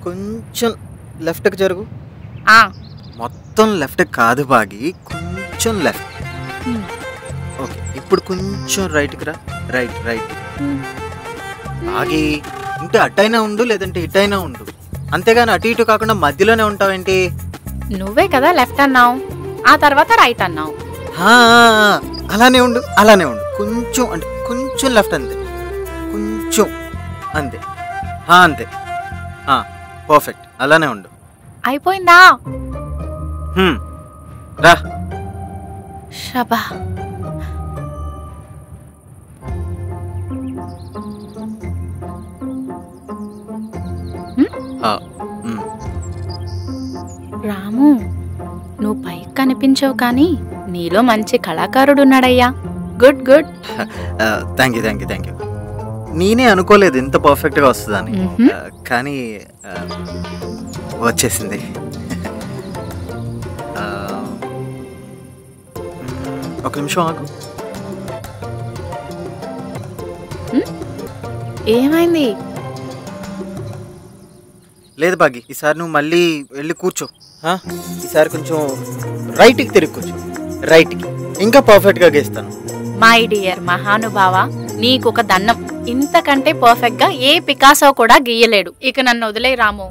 కొంచెం లెఫ్ట్కి జరుగు. ఆ మొత్తం లెఫ్ట్ కాదు బాగి, కొంచెం లెఫ్ట్. ఓకే, ఇప్పుడు కొంచెం రైట్కి రా. Right right. బాగి ఇంటే అట్టయినా ఉండు, లేదంటే ఇటైనా ఉండు, అంతేగాని అటు ఇటు కాకుండా మధ్యలోనే ఉంటావేంటి? నువ్వే కదా లెఫ్ట్ అన్నావు, ఆ తర్వాత రైట్ అన్నావు. అలానే ఉండు, అలానే ఉండు. కొంచెం అంటే కొంచెం లెఫ్ట్, అంతే, కొంచెం అంతే. అంతే, పర్ఫెక్ట్. అలానే ఉండు. అయిపోయిందా? రా. షబా. రాము, నువ్వు పైకి కనిపించవు కానీ నీలో మంచి కళాకారుడున్నాడయ్యా. Good good. Thank you thank you thank you. నేనే అనుకోలేదు ఇంత పర్ఫెక్ట్గా వస్తుందని, కానీ వచ్చేసింది. ఒక నిమిషం ఆగు. ఏమైంది? లేదు బాగి, ఈసారి నువ్వు మళ్ళీ వెళ్ళి కూర్చో. ఈసారి కొంచెం రైట్కి తిరిగి కూర్చో. రైట్కి ఇంకా పర్ఫెక్ట్గా గీస్తాను. మై డియర్ మహానుభావ, నీకొక దండం. ఇంతకంటే పర్ఫెక్ట్ గా ఏ పికాసో కూడా గీయలేడు. ఇక నన్ను వదిలే రాము.